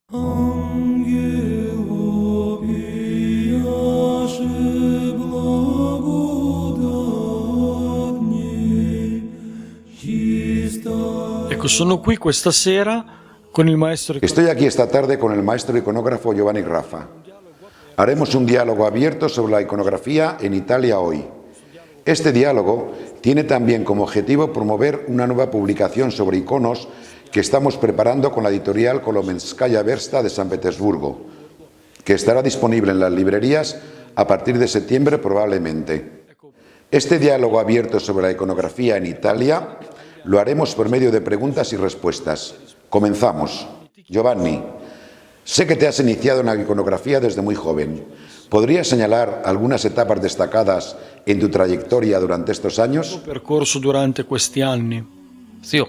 Ecco, sono qui questa sera con il maestro. Estoy aquí esta tarde con el maestro iconógrafo Giovanni Raffa. Haremos un diálogo abierto sobre la iconografía en Italia hoy. Este diálogo tiene también como objetivo promover una nueva publicación sobre iconos que estamos preparando con la editorial Kolomenskaya Versta de San Petersburgo, que estará disponible en las librerías a partir de septiembre probablemente. Este diálogo abierto sobre la iconografía en Italia lo haremos por medio de preguntas y respuestas. Comenzamos. Giovanni, sé que te has iniciado en la iconografía desde muy joven. ¿Podrías señalar algunas etapas destacadas en tu trayectoria durante estos años? Percorso durante questi anni. Sí,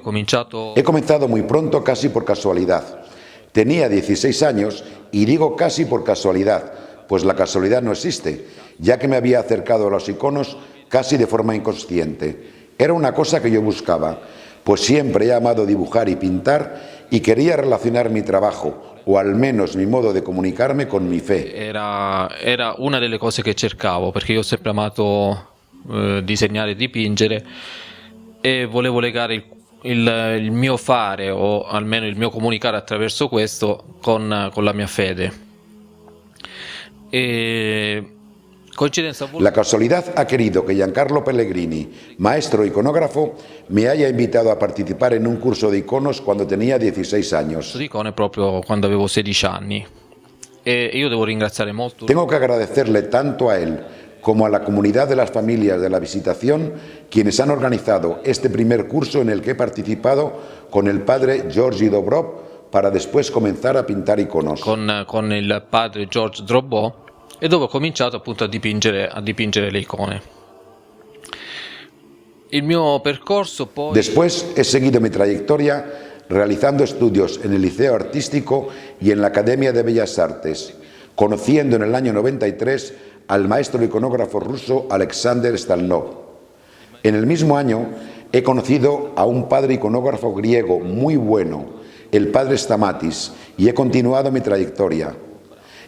He comenzado muy pronto, casi por casualidad. Tenía 16 años y digo casi por casualidad, pues la casualidad no existe, ya que me había acercado a los iconos casi de forma inconsciente. Era una cosa que yo buscaba, pues siempre he amado dibujar y pintar y quería relacionar mi trabajo, o al menos mi modo de comunicarme, con mi fe. Era una delle cose che cercavo, perché io ho sempre amato disegnare e dipingere e volevo legare il mio fare, o almeno il mio comunicare attraverso questo, con la mia fede. La casualidad ha querido que Giancarlo Pellegrini, maestro iconógrafo, me haya invitado a participar en un curso de iconos cuando tenía 16 años. Di icone proprio quando avevo 16 anni. E io devo ringraziare molto. Tengo que agradecerle tanto a él como a la comunidad de las familias de la Visitación, quienes han organizado este primer curso en el que he participado con el padre Georgi Dobrov para después comenzar a pintar iconos. Con il padre George Drobot, e dove ho cominciato appunto a dipingere le icone. Il mio percorso poi... Después he seguido mi trayectoria realizando estudios en el Liceo Artístico y en la Academia de Bellas Artes, conociendo en el año 93 al maestro iconógrafo ruso Alexander Stalnov. En el mismo año he conocido a un padre iconógrafo griego muy bueno, el padre Stamatis, y he continuado mi trayectoria.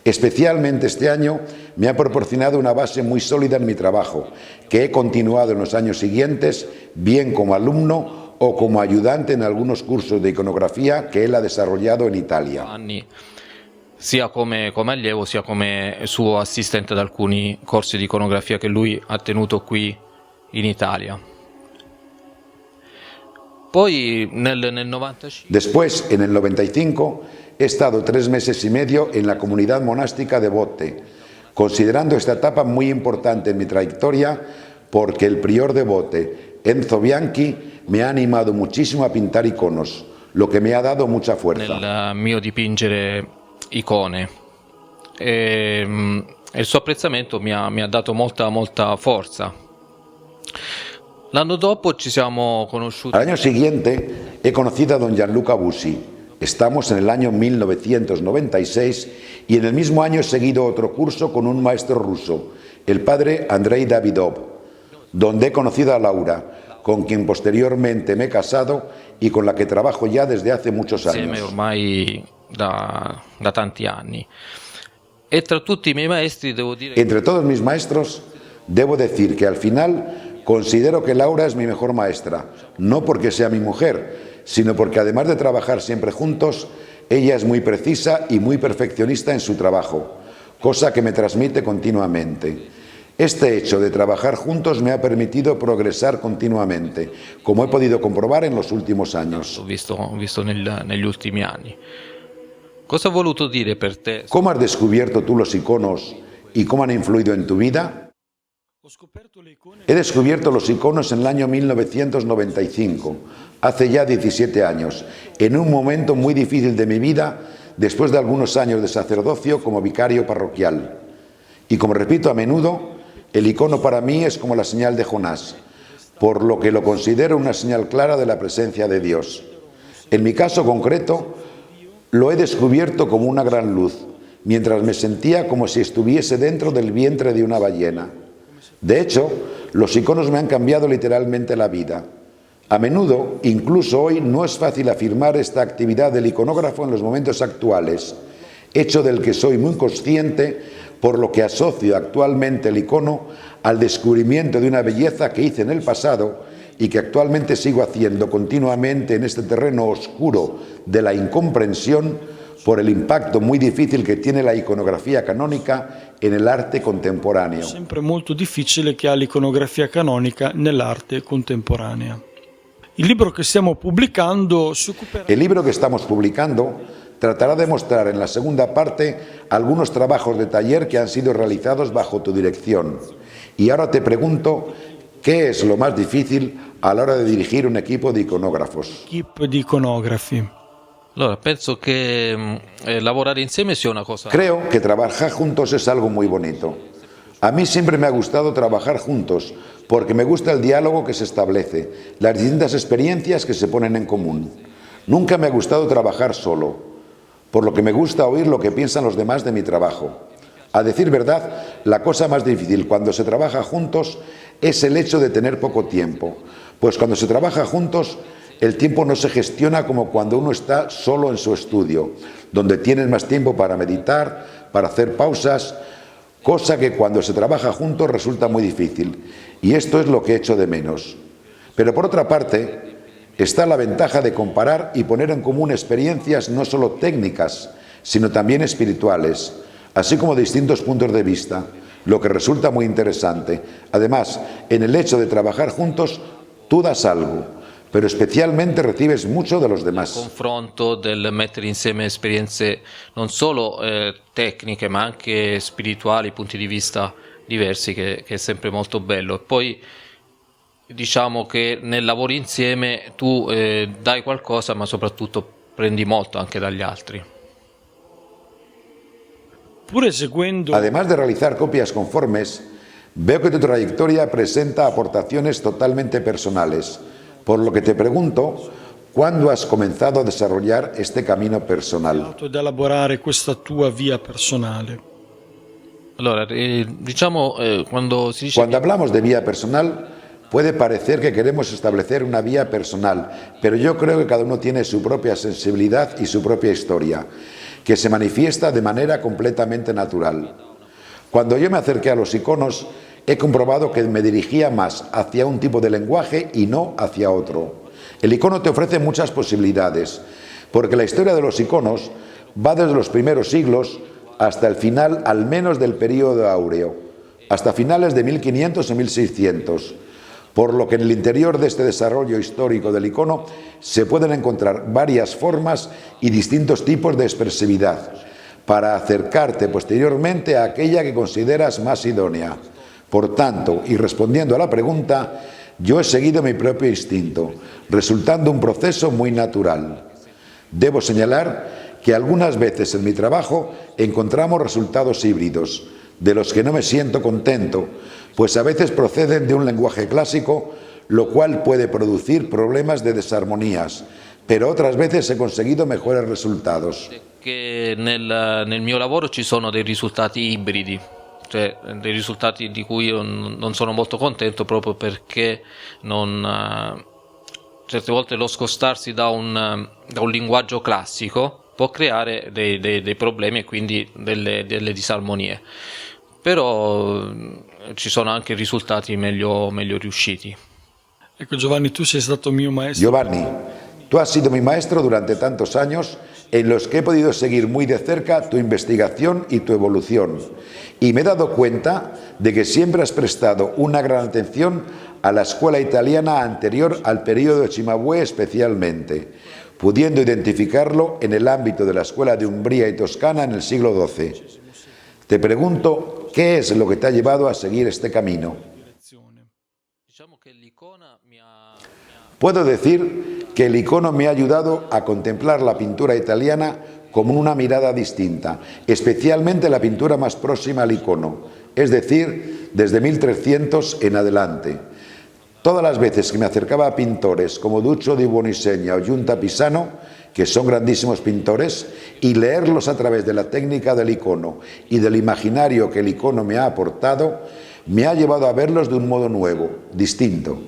Especialmente este año me ha proporcionado una base muy sólida en mi trabajo, que he continuado en los años siguientes, bien como alumno o como ayudante en algunos cursos de iconografía que él ha desarrollado en Italia. Sia come allievo, sia come suo assistente ad alcuni corsi di iconografia che lui ha tenuto qui in Italia. Poi nel 95... Después, en el 95, he estado 3 meses y medio en la comunidad monástica de Botte, considerando esta etapa muy importante en mi trayectoria porque el prior de Botte, Enzo Bianchi, me ha animado muchísimo a pintar iconos, lo que me ha dado mucha fuerza. Nel mio dipingere icone. Il suo apprezzamento mi ha dato molta forza. L'anno dopo ci siamo conosciuti. Al año siguiente he conocido a don Gianluca Busi. Estamos en el año 1996 y en el mismo año he seguido otro curso con un maestro ruso, el padre Andrei Davidov, donde he conocido a Laura, con quien posteriormente me he casado y con la que trabajo ya desde hace muchos años. Ormai da tanti anni. E tra tutti i miei maestri devo dire... Entre todos mis maestros, debo decir que al final considero que Laura es mi mejor maestra, no porque sea mi mujer, sino porque además de trabajar siempre juntos, ella es muy precisa y muy perfeccionista en su trabajo, cosa que me transmite continuamente. Este hecho de trabajar juntos me ha permitido progresar continuamente, como he podido comprobar en los últimos años. Ho visto negli ultimi anni. Cosa ha voluto dire per te? ¿Cómo has descubierto tú los iconos y cómo han influido en tu vida? He descubierto los iconos en el año 1995, hace ya 17 años, en un momento muy difícil de mi vida, después de algunos años de sacerdocio como vicario parroquial. Y como repito a menudo, el icono para mí es como la señal de Jonás, por lo que lo considero una señal clara de la presencia de Dios. En mi caso concreto, lo he descubierto como una gran luz, mientras me sentía como si estuviese dentro del vientre de una ballena. De hecho, los iconos me han cambiado literalmente la vida. A menudo, incluso hoy, no es fácil afirmar esta actividad del iconógrafo en los momentos actuales, hecho del que soy muy consciente, por lo que asocio actualmente el icono al descubrimiento de una belleza que hice en el pasado y que actualmente sigo haciendo continuamente en este terreno oscuro de la incomprensión por el impacto muy difícil che tiene la iconografia canonica e nell'arte contemporaneo. Sempre molto difficile che ha l'iconografia canonica nell'arte contemporanea. Il libro che stiamo pubblicando si occuperà... El libro que estamos publicando tratará de mostrar en la segunda parte algunos trabajos de taller que han sido realizados bajo tu dirección. Y ahora te pregunto, ¿qué es lo más difícil a la hora de dirigir un equipo de iconógrafos? Equipo di iconografi. Allora, penso che lavorare insieme sia una cosa... Creo que trabajar juntos es algo muy bonito. A mí siempre me ha gustado trabajar juntos, porque me gusta el diálogo que se establece, las distintas experiencias que se ponen en común. Nunca me ha gustado trabajar solo, por lo que me gusta oír lo que piensan los demás de mi trabajo. A decir verdad, la cosa más difícil cuando se trabaja juntos es el hecho de tener poco tiempo, pues cuando se trabaja juntos el tiempo no se gestiona como cuando uno está solo en su estudio, donde tienes más tiempo para meditar, para hacer pausas, cosa que cuando se trabaja juntos resulta muy difícil, y esto es lo que echo de menos. Pero por otra parte, está la ventaja de comparar y poner en común experiencias no solo técnicas, sino también espirituales, así como distintos puntos de vista, lo que resulta muy interesante. Además, en el hecho de trabajar juntos, tú das algo, pero especialmente recibes mucho de los demás. Il confronto del mettere insieme esperienze non solo tecniche ma anche spirituali, punti di vista diversi, che è sempre molto bello. E poi diciamo che nel lavoro insieme tu dai qualcosa ma soprattutto prendi molto anche dagli altri. Pure seguendo... Además de realizar copias conformes, veo que tu trayectoria presenta aportaciones totalmente personales, por lo que te pregunto, ¿cuándo has comenzado a desarrollar este camino personal? Ad elaborare questa tua via personale. Allora, diciamo quando si dice... Cuando hablamos de vía personal, puede parecer que queremos establecer una vía personal, pero yo creo que cada uno tiene su propia sensibilidad y su propia historia, que se manifiesta de manera completamente natural. Cuando yo me acerqué a los iconos, he comprobado que me dirigía más hacia un tipo de lenguaje y no hacia otro. El icono te ofrece muchas posibilidades, porque la historia de los iconos va desde los primeros siglos hasta el final, al menos del período áureo, hasta finales de 1500 y 1600, por lo que en el interior de este desarrollo histórico del icono se pueden encontrar varias formas y distintos tipos de expresividad, para acercarte posteriormente a aquella que consideras más idónea. Por tanto, y respondiendo a la pregunta, yo he seguido mi propio instinto, resultando un proceso muy natural. Debo señalar que algunas veces en mi trabajo encontramos resultados híbridos, de los que no me siento contento, pues a veces proceden de un lenguaje clásico, lo cual puede producir problemas de desarmonías, pero otras veces he conseguido mejores resultados. Che nel mio lavoro ci sono dei risultati ibridi, cioè dei risultati di cui io non sono molto contento proprio perché certe volte lo scostarsi da un linguaggio classico può creare dei problemi e quindi delle disarmonie, però ci sono anche risultati meglio riusciti. Ecco Giovanni, tu sei stato mio maestro. Giovanni, tú has sido mi maestro durante tantos años en los que he podido seguir muy de cerca tu investigación y tu evolución. Y me he dado cuenta de que siempre has prestado una gran atención a la escuela italiana anterior al periodo de Cimabue especialmente, pudiendo identificarlo en el ámbito de la escuela de Umbría y Toscana en el siglo XII. Te pregunto, ¿qué es lo que te ha llevado a seguir este camino? Puedo decir que el icono me ha ayudado a contemplar la pintura italiana con una mirada distinta, especialmente la pintura más próxima al icono, es decir, desde 1300 en adelante. Todas las veces que me acercaba a pintores como Duccio di Buonisegna o Giunta Pisano, que son grandísimos pintores, y leerlos a través de la técnica del icono y del imaginario que el icono me ha aportado, me ha llevado a verlos de un modo nuevo, distinto.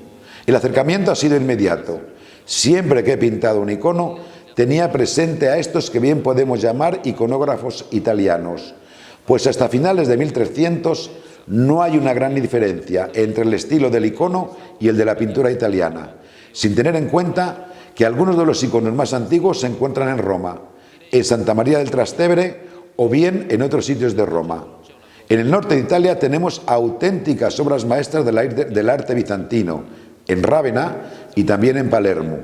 El acercamiento ha sido inmediato. Siempre que he pintado un icono, tenía presente a estos que bien podemos llamar iconógrafos italianos, pues hasta finales de 1300 no hay una gran diferencia entre el estilo del icono y el de la pintura italiana, sin tener en cuenta que algunos de los iconos más antiguos se encuentran en Roma, en Santa María del Trastevere o bien en otros sitios de Roma. En el norte de Italia tenemos auténticas obras maestras del arte bizantino, en Rávena y también en Palermo.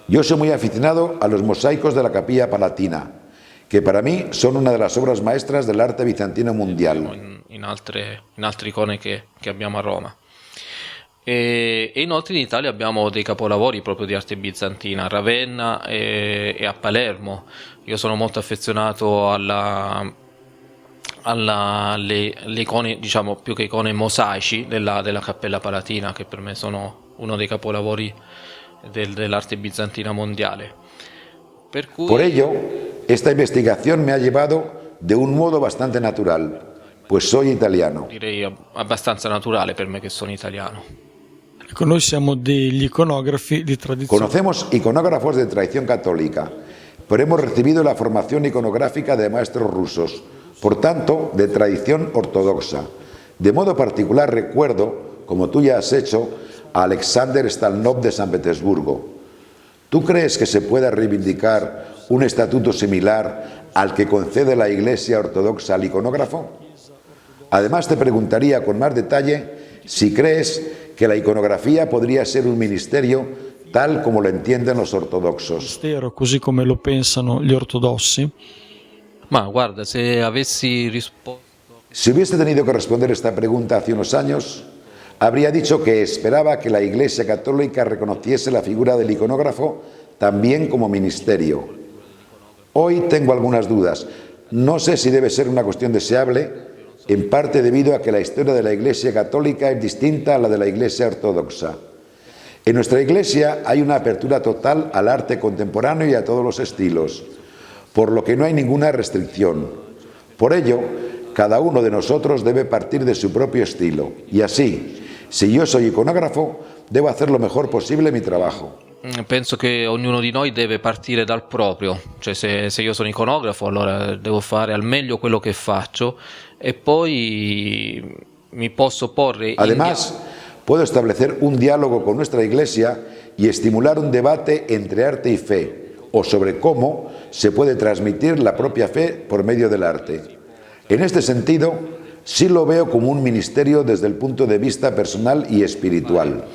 Yo soy muy aficionado a los mosaicos de la Capilla Palatina, che per me sono una delle opere maestre dell'arte bizantino mondiale. In altre icone che abbiamo a Roma. E inoltre in Italia abbiamo dei capolavori proprio di arte bizantina, a Ravenna e a Palermo. Io sono molto affezionato alle icone, diciamo più che icone, mosaici della Cappella Palatina, che per me sono uno dei capolavori dell'arte bizantina mondiale. Por ello, esta investigación me ha llevado de un modo bastante natural, pues soy italiano. Direi abbastanza naturale per me che sono italiano. Noi siamo degli iconografi di tradizione. Conocemos iconógrafos de tradición católica, pero hemos recibido la formación iconográfica de maestros rusos, por tanto, de tradición ortodoxa. De modo particular recuerdo, como tú ya has hecho, a Alexander Stalnov de San Petersburgo. ¿Tú crees que se pueda reivindicar un estatuto similar al que concede la Iglesia Ortodoxa al iconógrafo? Además, te preguntaría con más detalle si crees que la iconografía podría ser un ministerio tal como lo entienden los ortodoxos. Così come lo pensano gli ortodossi. Ma guarda, se avessi risposto... Si hubiese tenido que responder esta pregunta hace unos años, habría dicho que esperaba que la Iglesia Católica reconociese la figura del iconógrafo también como ministerio. Hoy tengo algunas dudas. No sé si debe ser una cuestión deseable, en parte debido a que la historia de la Iglesia Católica es distinta a la de la Iglesia Ortodoxa. En nuestra Iglesia hay una apertura total al arte contemporáneo y a todos los estilos, por lo que no hay ninguna restricción. Por ello, cada uno de nosotros debe partir de su propio estilo, y así, si io sono iconografo, devo hacer lo mejor possibile mi trabajo. Penso che ognuno di noi deve partire dal proprio, cioè se io sono iconografo allora devo fare al meglio quello che faccio e poi mi posso porre... Además, puedo establecer un diálogo con nuestra Iglesia y estimular un debate entre arte y fe, o sobre cómo se puede transmitir la propia fe por medio del arte. En este sentido, sí lo veo como un ministerio desde el punto de vista personal y espiritual.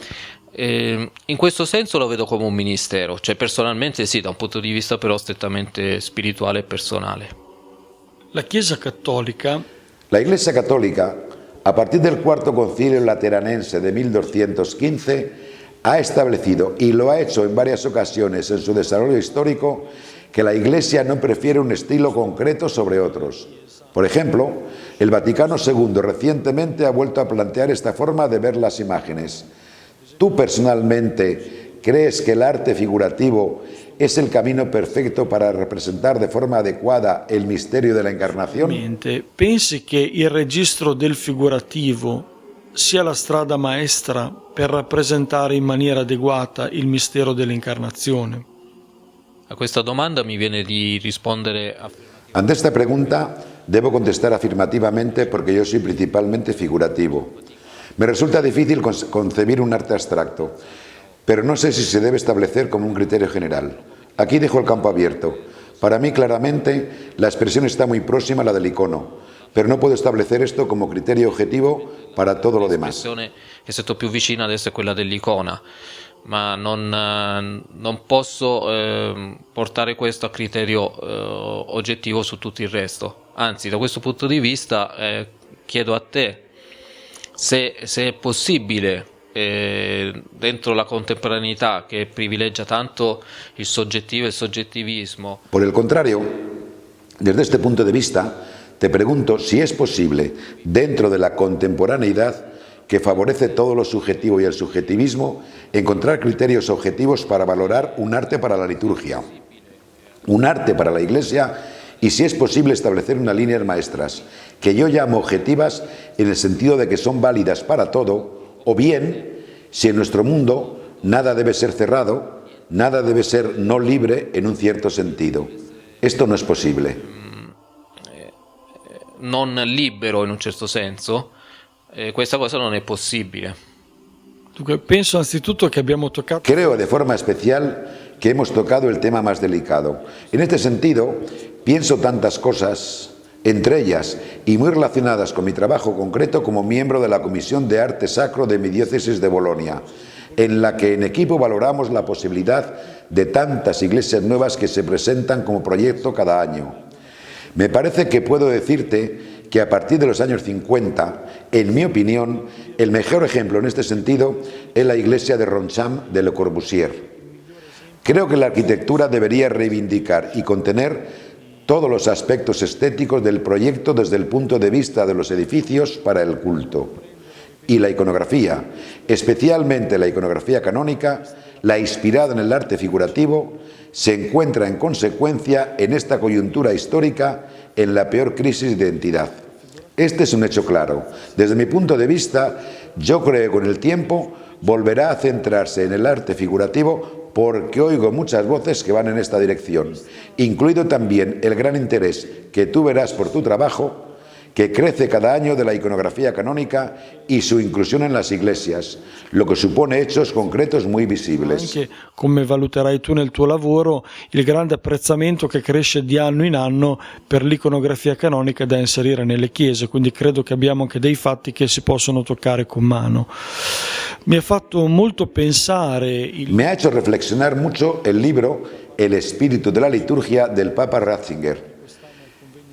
In questo senso lo vedo come un ministero, cioè personalmente sì, da un punto di vista però strettamente spirituale e personale. La Iglesia Cattolica, a partir del Cuarto Concilio Lateranense de 1215, ha establecido, y lo ha hecho en varias ocasiones en su desarrollo histórico, que la Iglesia no prefiere un estilo concreto sobre otros. Por ejemplo, el Vaticano II recientemente ha vuelto a plantear esta forma de ver las imágenes. ¿Tú personalmente crees que el arte figurativo es el camino perfecto para representar de forma adecuada el misterio de la Encarnación? Pensi che il registro del figurativo sia la strada maestra per rappresentare in maniera adeguata il mistero dell'Incarnazione? A questa domanda mi viene di rispondere... Ante esta pregunta debo contestar afirmativamente porque yo soy principalmente figurativo. Me resulta difícil concebir un arte abstracto, pero no sé si se debe establecer como un criterio general. Aquí dejo el campo abierto. Para mí, claramente, la expresión está muy próxima a la del icono, pero no puedo establecer esto como criterio objetivo para todo lo demás. L'espressione che sento più vicina adesso è quella dell'icona, ma non posso portare questo a criterio oggettivo su tutto il resto. Anzi, da questo punto di vista chiedo a te se è possibile dentro la contemporaneità che privilegia tanto il soggettivo e il soggettivismo. Por el contrario, desde este punto de vista, te pregunto si es posible, dentro de la contemporaneidad que favorece todo lo subjetivo y el subjetivismo, encontrar criterios objetivos para valorar un arte para la liturgia, un arte para la Iglesia, y si es posible establecer unas líneas maestras, que yo llamo objetivas en el sentido de que son válidas para todo, o bien Si en nuestro mundo nada debe ser cerrado, nada debe ser no libre en un cierto sentido. Esto no es posible. Non libero in un certo senso, questa cosa non è possibile. Dunque, penso anzitutto che abbiamo toccato... Creo de forma especial que hemos tocado el tema más delicado. En este sentido, pienso tantas cosas, entre ellas y muy relacionadas con mi trabajo concreto como miembro de la Comisión de Arte Sacro de mi diócesis de Bolonia, en la que en equipo valoramos la posibilidad de tantas iglesias nuevas que se presentan como proyecto cada año. Me parece que puedo decirte que a partir de los años 50, en mi opinión, el mejor ejemplo en este sentido es la iglesia de Ronchamp de Le Corbusier. Creo que la arquitectura debería reivindicar y contener todos los aspectos estéticos del proyecto desde el punto de vista de los edificios para el culto. Y la iconografía, especialmente la iconografía canónica, la inspirada en el arte figurativo, se encuentra en consecuencia en esta coyuntura histórica en la peor crisis de identidad. Este es un hecho claro. Desde mi punto de vista, yo creo que con el tiempo volverá a centrarse en el arte figurativo porque oigo muchas voces que van en esta dirección, incluido también el gran interés que tú verás por tu trabajo, que crece cada año de la iconografía canónica y su inclusione en las iglesias, lo che suppone hechos concretos muy visibles. Anche come valuterai tu nel tuo lavoro il grande apprezzamento che cresce di anno in anno per l'iconografia canonica da inserire nelle chiese, quindi credo che abbiamo anche dei fatti che si possono toccare con mano. Mi ha fatto molto pensare... Me ha hecho reflexionar mucho el libro El espíritu de la liturgia del Papa Ratzinger,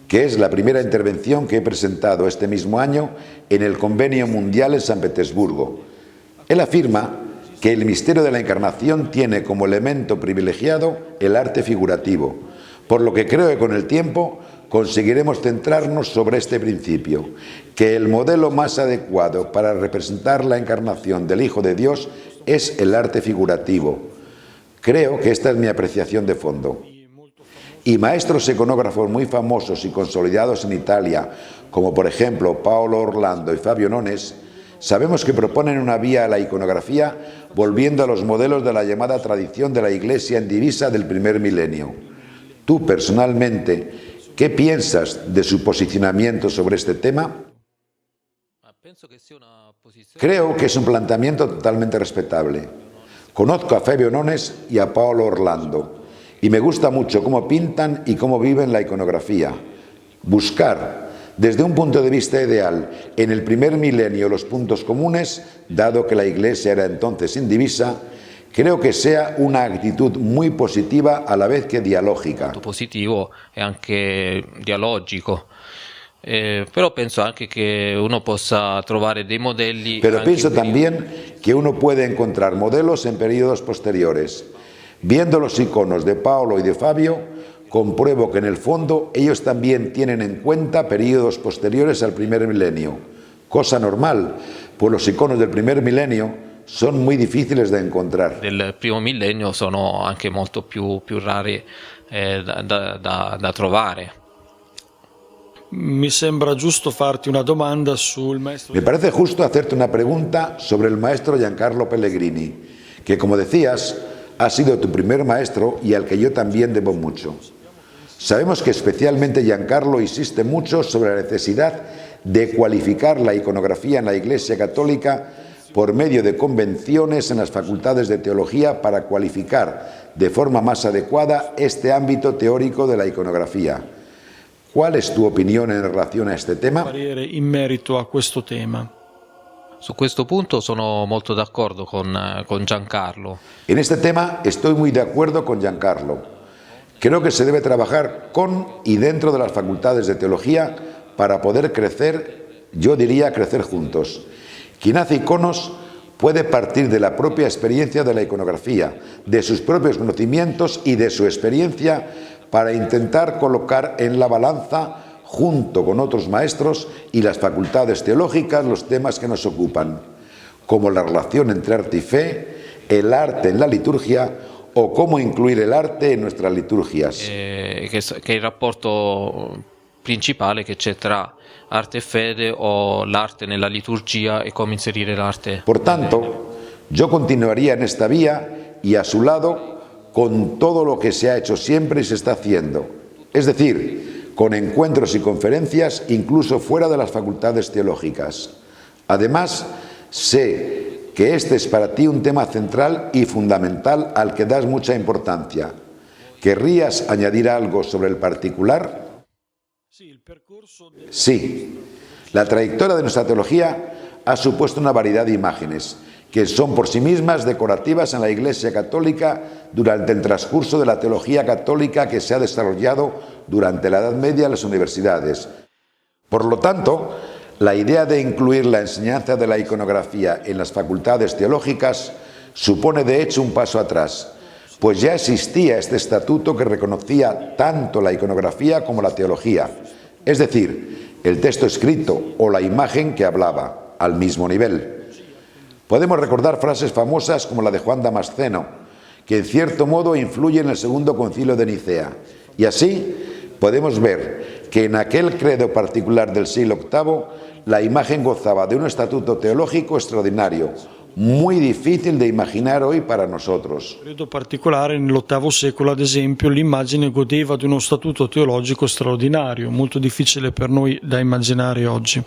que es la primera intervención que he presentado este mismo año en el Convenio Mundial en San Petersburgo. Él afirma que el misterio de la Encarnación tiene como elemento privilegiado el arte figurativo, por lo que creo que con el tiempo conseguiremos centrarnos sobre este principio, que el modelo más adecuado para representar la encarnación del Hijo de Dios es el arte figurativo. Creo que esta es mi apreciación de fondo. Y maestros iconógrafos muy famosos y consolidados en Italia, como por ejemplo Paolo Orlando y Fabio Nones, sabemos que proponen una vía a la iconografía volviendo a los modelos de la llamada tradición de la Iglesia en divisa del primer milenio. Tú personalmente, ¿qué piensas de su posicionamiento sobre este tema? Creo que es un planteamiento totalmente respetable. Conozco a Fabio Nones y a Paolo Orlando, y me gusta mucho cómo pintan y cómo viven la iconografía. Buscar, desde un punto de vista ideal, en el primer milenio los puntos comunes, dado que la Iglesia era entonces indivisa, creo que sea una actitud muy positiva a la vez que dialógica. Positivo e anche dialogico. Però penso anche che uno possa trovare dei modelli. Pero pienso también que uno puede encontrar modelos en periodos posteriores. Viendo los iconos de Paolo y de Fabio, compruebo que en el fondo ellos también tienen en cuenta periodos posteriores al primer milenio. Cosa normal, pues los iconos del primer milenio son muy difíciles de encontrar. Del primo millennio sono anche molto più rari da trovare. Mi sembra giusto farti una domanda sul maestro... Me parece justo hacerte una pregunta sobre el maestro Giancarlo Pellegrini, que como decías, ha sido tu primer maestro y al que yo también debo mucho. Sabemos que especialmente Giancarlo insiste mucho sobre la necesidad de cualificar la iconografía en la Iglesia Católica por medio de convenciones en las facultades de teología para cualificar de forma más adecuada este ámbito teórico de la iconografía. ¿Cuál es tu opinión en relación a este tema? Parere in merito a questo tema. Su questo punto sono molto d'accordo con Giancarlo. En este tema estoy muy de acuerdo con Giancarlo. Creo que se debe trabajar con y dentro de las facultades de teología para poder crecer, yo diría crecer juntos. Quien hace iconos puede partir de la propia experiencia de la iconografía, de sus propios conocimientos y de su experiencia para intentar colocar en la balanza, junto con otros maestros y las facultades teológicas, los temas que nos ocupan, como la relación entre arte y fe, el arte en la liturgia o cómo incluir el arte en nuestras liturgias. Che è il rapporto principale che c'è tra arte e fede o l'arte nella liturgia e come inserire l'arte. Por tanto, Yo continuaría en esta vía y a su lado con todo lo que se ha hecho siempre y se está haciendo, es decir, con encuentros y conferencias incluso fuera de las facultades teológicas. Además, sé que este es para ti un tema central y fundamental al que das mucha importancia. ¿Querrías añadir algo sobre el particular? Sí. La trayectoria de nuestra teología ha supuesto una variedad de imágenes que son por sí mismas decorativas en la Iglesia Católica durante el transcurso de la teología católica que se ha desarrollado durante la Edad Media en las universidades. Por lo tanto, la idea de incluir la enseñanza de la iconografía en las facultades teológicas supone de hecho un paso atrás, pues ya existía este estatuto que reconocía tanto la iconografía como la teología, es decir, el texto escrito o la imagen que hablaba, al mismo nivel. Podemos recordar frases famosas como la de Juan Damasceno, que en cierto modo influye en el Segundo Concilio de Nicea, y así podemos ver que en aquel credo particular del siglo VIII la imagen gozaba de un estatuto teológico extraordinario, muy difícil de imaginar hoy para nosotros. Nel credo particolare nell'VIII secolo, ad esempio, l'immagine godeva di uno statuto teologico straordinario, molto difficile per noi da immaginare oggi.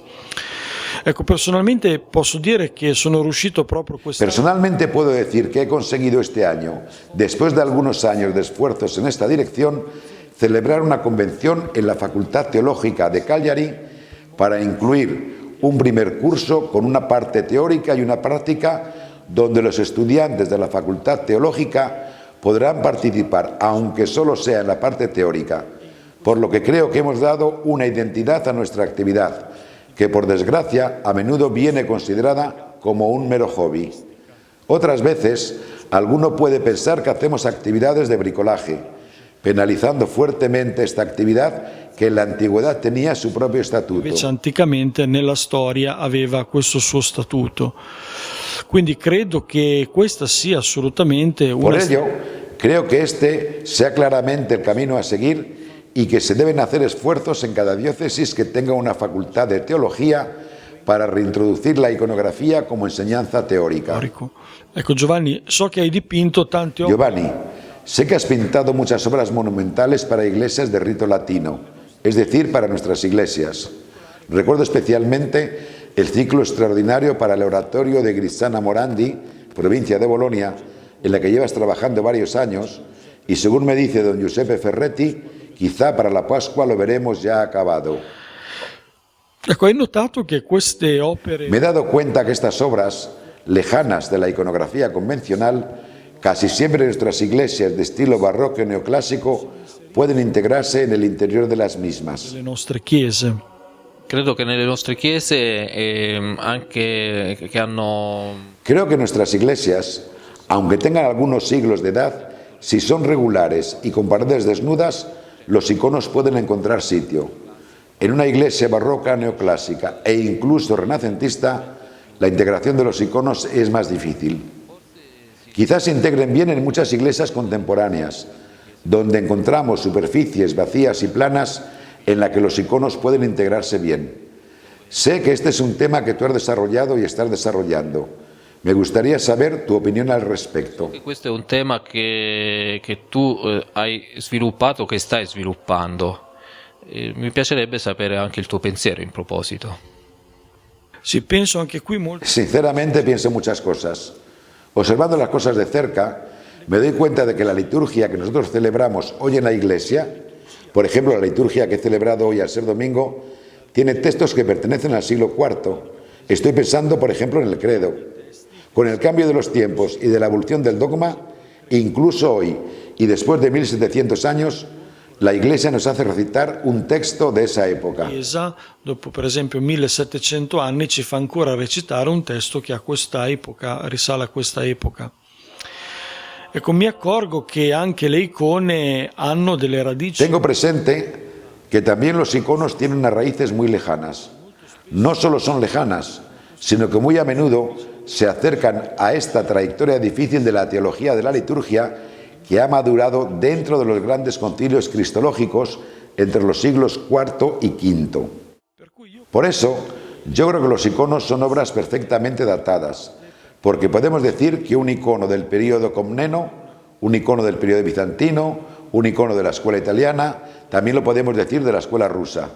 Ecco, personalmente posso dire che sono riuscito proprio quest'anno. Personalmente puedo decir que he conseguido este año, después de algunos años de esfuerzos en esta dirección, celebrar una convención en la Facultad Teológica de Cagliari para incluir un primer curso con una parte teórica y una práctica donde los estudiantes de la Facultad Teológica podrán participar, aunque solo sea en la parte teórica, por lo que creo que hemos dado una identidad a nuestra actividad, que por desgracia a menudo viene considerada como un mero hobby. Otras veces, alguno puede pensar que hacemos actividades de bricolaje, penalizando fuertemente esta actividad che en la antigüedad tenía su proprio statuto. Invece anticamente nella storia aveva questo suo statuto. Quindi credo che questa sia assolutamente una... Por ello, creo que este sea claramente el camino a seguir y que se deben hacer esfuerzos en cada diócesis que tenga una facultad de teología para reintroducir la iconografía como enseñanza teórica. Ecco Giovanni, so che hai dipinto tante opere. Giovanni, sé que has pintado muchas obras monumentales para iglesias de rito latino, es decir, para nuestras iglesias. Recuerdo especialmente el ciclo extraordinario para el oratorio de Grisana Morandi, provincia de Bolonia, en la que llevas trabajando varios años, y según me dice don Giuseppe Ferretti, quizá para la Pascua lo veremos ya acabado. Ecco, hai notato che queste opere... Me he dado cuenta que estas obras, lejanas de la iconografía convencional, casi siempre en nuestras iglesias de estilo barroco y neoclásico, pueden integrarse en el interior de las mismas. Le nostre chiese. Credo che nelle nostre chiese anche che hanno... Creo que nuestras iglesias, aunque tengan algunos siglos de edad, si son regulares y con paredes desnudas, los iconos pueden encontrar sitio. En una iglesia barroca, neoclásica e incluso renacentista, la integración de los iconos es más difícil. Quizás se integren bien en muchas iglesias contemporáneas, donde encontramos superficies vacías y planas en la que los iconos pueden integrarse bien. Sé que este es un tema que tú has desarrollado y estás desarrollando. Me gustaría saber tu opinión al respecto. Questo è un tema che tu hai sviluppato, che stai sviluppando. Mi piacerebbe sapere anche il tuo pensiero in proposito. Sì, penso anche qui molto... Sinceramente pienso muchas cosas. Observando las cosas de cerca, me doy cuenta de que la liturgia que nosotros celebramos hoy en la iglesia, por ejemplo la liturgia que he celebrado hoy al ser domingo, tiene textos que pertenecen al siglo IV. Estoy pensando, por ejemplo, en el credo. Con el cambio de los tiempos y de la evolución del dogma, incluso hoy y después de 1700 años, la Iglesia nos hace recitar un texto de esa época. La Chiesa, dopo per esempio 1700 anni, ci fa ancora recitare un testo che a questa epoca, risale a questa epoca. Ecco, mi accorgo che anche le icone hanno delle radici. Tengo presente que también los iconos tienen unas raíces muy lejanas. No solo son lejanas, sino que muy a menudo se acercan a esta trayectoria difícil de la teología de la liturgia que ha madurado dentro de los grandes concilios cristológicos entre los siglos IV y V. Por eso, yo creo que los iconos son obras perfectamente datadas, porque podemos decir que un icono del periodo comneno, un icono del periodo bizantino, un icono de la escuela italiana, también lo podemos decir de la escuela rusa.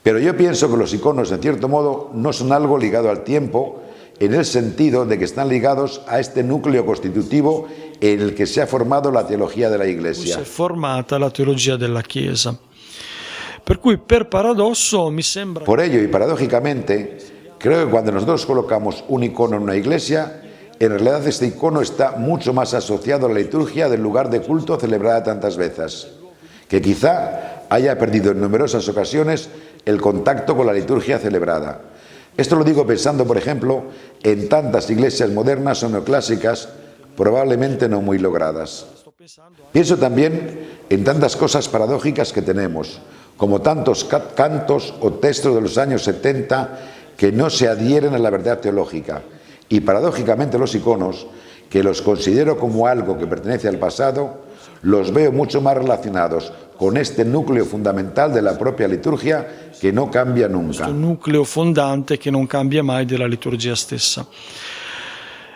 Pero yo pienso que los iconos, en cierto modo, no son algo ligado al tiempo, en el sentido de que están ligados a este núcleo constitutivo en el que se ha formado la teología de la Iglesia. Si è formata la teologia della Chiesa. Per cui, per paradosso, mi sembra... Por ello, y paradójicamente, creo que cuando nosotros colocamos un icono en una iglesia, en realidad este icono está mucho más asociado a la liturgia del lugar de culto celebrada tantas veces, que quizá haya perdido en numerosas ocasiones el contacto con la liturgia celebrada. Esto lo digo pensando, por ejemplo, en tantas iglesias modernas o neoclásicas, probablemente no muy logradas. Pienso también en tantas cosas paradójicas que tenemos, como tantos cantos o textos de los años 70 que no se adhieren a la verdad teológica, y paradójicamente los iconos, que los considero como algo que pertenece al pasado, los veo mucho más relacionados con este núcleo fundamental de la propia liturgia che non cambia nunca. Questo nucleo fondante che non cambia mai della liturgia stessa.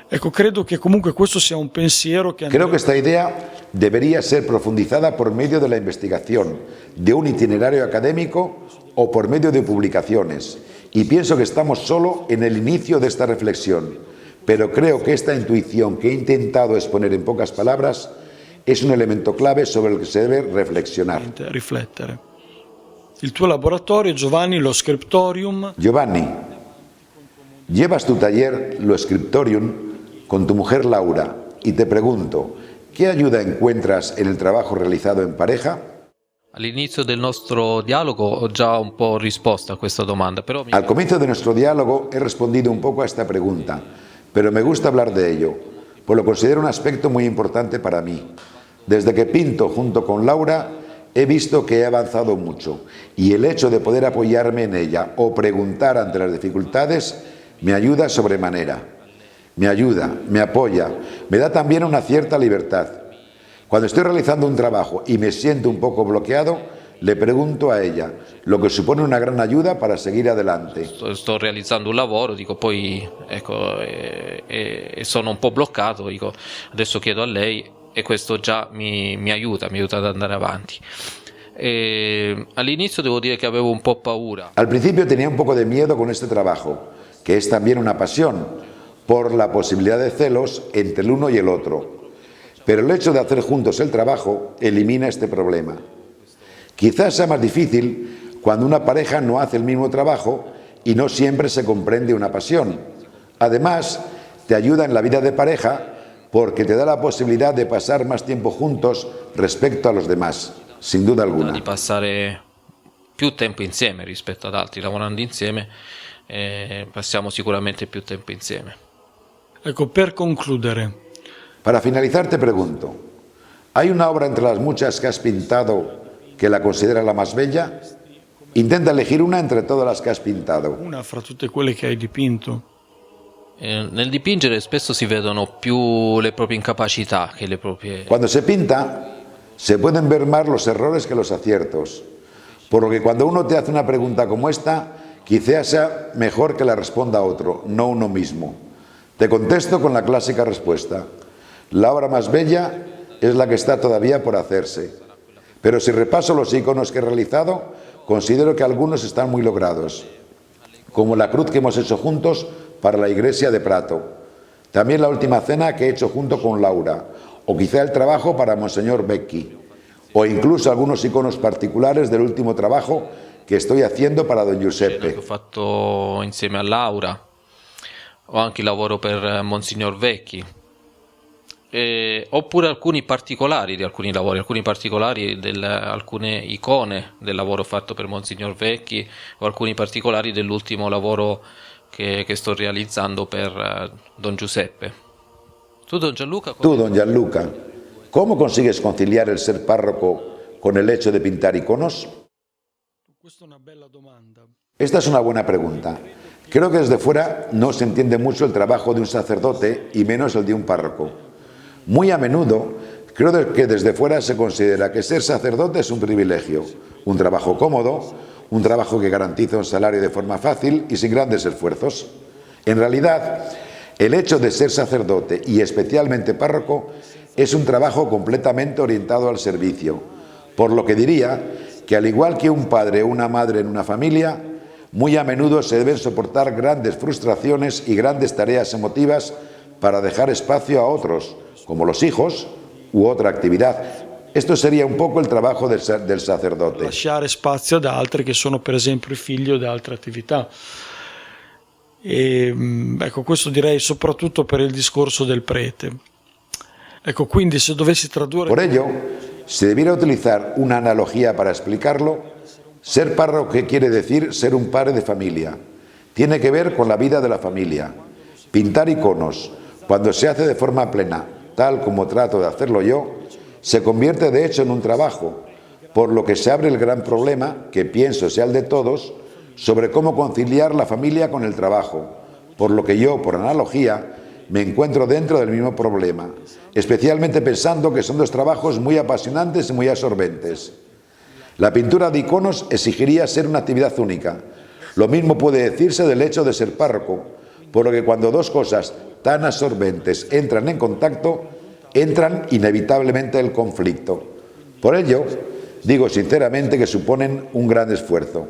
Ecco, credo che comunque questo sia un pensiero che... Creo que esta idea debería ser profundizada por medio de la investigación, de un itinerario académico o por medio de publicaciones. Y pienso que estamos solo en el inicio de esta reflexión, pero creo que esta intuición que he intentado exponer en pocas palabras es un elemento clave sobre el que se debe reflexionar. Riflettere. Il tuo laboratorio, Giovanni, lo Scriptorium. Giovanni, llevas tu taller, lo Scriptorium, con tu mujer Laura, y te pregunto, ¿qué ayuda encuentras en el trabajo realizado en pareja? All'inizio del nostro dialogo ho già un po' risposto a questa domanda, però... Al comienzo de nuestro diálogo he respondido un poco a esta pregunta, pero me gusta hablar de ello, pues lo considero un aspecto muy importante para mí. Desde que pinto junto con Laura, he visto que he avanzado mucho, y el hecho de poder apoyarme en ella o preguntar ante las dificultades me ayuda sobremanera. Me ayuda, me apoya, me da también una cierta libertad. Cuando estoy realizando un trabajo y me siento un poco bloqueado, le pregunto a ella, lo che suppone una gran ayuda para seguir adelante. Sto realizzando un lavoro, dico, poi ecco, sono un po' bloccato, dico, adesso chiedo a lei e questo già mi aiuta ad andare avanti. All'inizio devo dire che avevo un po' paura. Al principio tenía un poco de miedo con este trabajo, que es también una pasión, por la posibilidad de celos entre el uno y el otro. Pero el hecho de hacer juntos el trabajo elimina este problema. Quizás sea más difícil cuando una pareja no hace el mismo trabajo y no siempre se comprende una pasión. Además, te ayuda en la vida de pareja porque te da la posibilidad de pasar más tiempo juntos respecto a los demás, sin duda alguna. Di passare più tempo insieme rispetto ad altri, lavorando insieme passiamo sicuramente più tempo insieme. Ecco, per concludere. Para finalizar te pregunto, ¿hay una obra entre las muchas que has pintado que la considera la más bella? Intenta elegir una entre todas las que has pintado. Una fra tutte quelle che hai dipinto. Nel dipingere spesso si vedono più le proprie incapacità che le proprie... Cuando se pinta, se pueden ver más los errores que los aciertos. Por lo que cuando uno te hace una pregunta como esta, quizás sea mejor que la responda otro, no uno mismo. Te contesto con la clásica respuesta. La obra más bella es la que está todavía por hacerse. Pero si repaso los iconos que he realizado, considero que algunos están muy logrados, como la cruz que hemos hecho juntos para la iglesia de Prato, también la última cena que he hecho junto con Laura, o quizá el trabajo para Monseñor Vecchi, o incluso algunos iconos particulares del último trabajo che estoy haciendo para Don Giuseppe. Che ho fatto insieme a Laura, o anche il lavoro per Monsignor Vecchi, oppure alcuni particolari di alcuni lavori, alcune icone del lavoro fatto per Monsignor Vecchi, o alcuni particolari dell'ultimo lavoro che sto realizzando per Don Giuseppe. Tu, Don Gianluca, ¿cómo consigues conciliar el ser párroco con el hecho de pintar iconos? Esta es una buena pregunta. Creo que desde fuera no se entiende mucho el trabajo de un sacerdote y menos el de un párroco. Muy a menudo creo que desde fuera se considera que ser sacerdote es un privilegio, un trabajo cómodo, un trabajo que garantiza un salario de forma fácil y sin grandes esfuerzos. En realidad, El hecho de ser sacerdote y especialmente párroco es un trabajo completamente orientado al servicio, por lo que diría que al igual que un padre o una madre en una familia, muy a menudo se deben soportar grandes frustraciones y grandes tareas emotivas para dejar espacio a otros, como los hijos u otra actividad. Esto sería un poco il trabajo del sacerdote. Lasciare spazio ad altri che sono per esempio i figli o di altre attività. Ecco, questo direi soprattutto per il discorso del prete. Ecco, quindi se dovessi tradurre... Por ello, si debiera utilizar una analogía para explicarlo, ser párroco, ¿qué quiere decir? Ser un padre de familia. Tiene que ver con la vida de la familia. Pintar iconos, cuando se hace de forma plena, tal como trato de hacerlo yo, se convierte de hecho en un trabajo, por lo que se abre el gran problema, que pienso sea el de todos, sobre cómo conciliar la familia con el trabajo, por lo que yo, por analogía, me encuentro dentro del mismo problema, especialmente pensando que son dos trabajos muy apasionantes y muy absorbentes. La pintura de iconos exigiría ser una actividad única. Lo mismo puede decirse del hecho de ser párroco, por lo que cuando dos cosas tan absorbentes entran en contacto, entran inevitablemente el conflicto. Por ello, digo sinceramente que suponen un gran esfuerzo.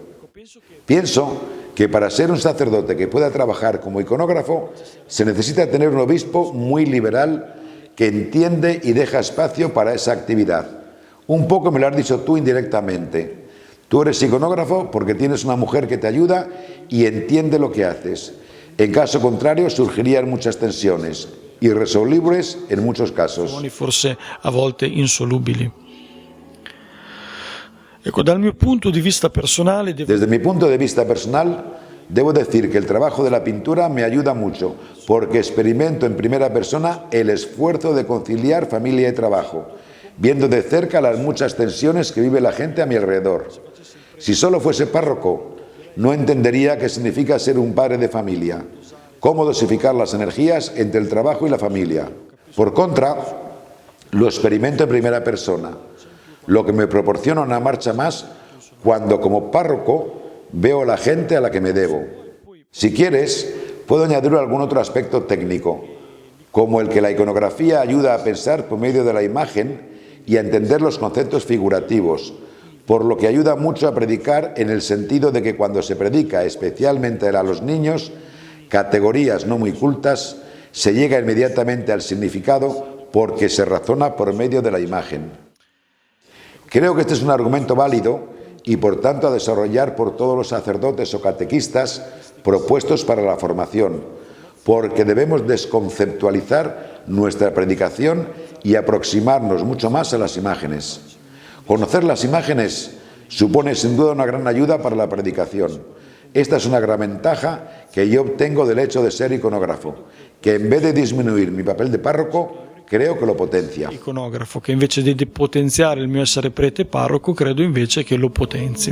Pienso que para ser un sacerdote que pueda trabajar como iconógrafo, se necesita tener un obispo muy liberal que entiende y deja espacio para esa actividad. Un poco me lo has dicho tú indirectamente. Tú eres iconógrafo porque tienes una mujer que te ayuda y entiende lo que haces. En caso contrario, surgirían muchas tensiones, irresolubles en muchos casos. Forse a volte insolubili. Ecco, dal mio punto di vista personale... Desde mi punto de vista personal, debo decir que el trabajo de la pintura me ayuda mucho, porque experimento en primera persona el esfuerzo de conciliar familia y trabajo, viendo de cerca las muchas tensiones que vive la gente a mi alrededor. Si solo fuese párroco, no entendería qué significa ser un padre de familia, cómo dosificar las energías entre el trabajo y la familia. Por contra, lo experimento en primera persona, lo que me proporciona una marcha más cuando como párroco veo a la gente a la que me debo. Si quieres, puedo añadir algún otro aspecto técnico, como el que la iconografía ayuda a pensar por medio de la imagen y a entender los conceptos figurativos, por lo que ayuda mucho a predicar en el sentido de que cuando se predica, especialmente a los niños, categorías no muy cultas, se llega inmediatamente al significado porque se razona por medio de la imagen. Creo que este es un argumento válido y por tanto a desarrollar por todos los sacerdotes o catequistas propuestos para la formación, porque debemos desconceptualizar nuestra predicación y aproximarnos mucho más a las imágenes. Conocer las imágenes supone sin duda una gran ayuda para la predicación. Esta es una gran ventaja que yo obtengo del hecho de ser iconógrafo, que en vez de disminuir mi papel de párroco, creo che lo potenzia. Iconografo, che invece di potenziare il mio essere prete parroco, credo invece che lo potenzi.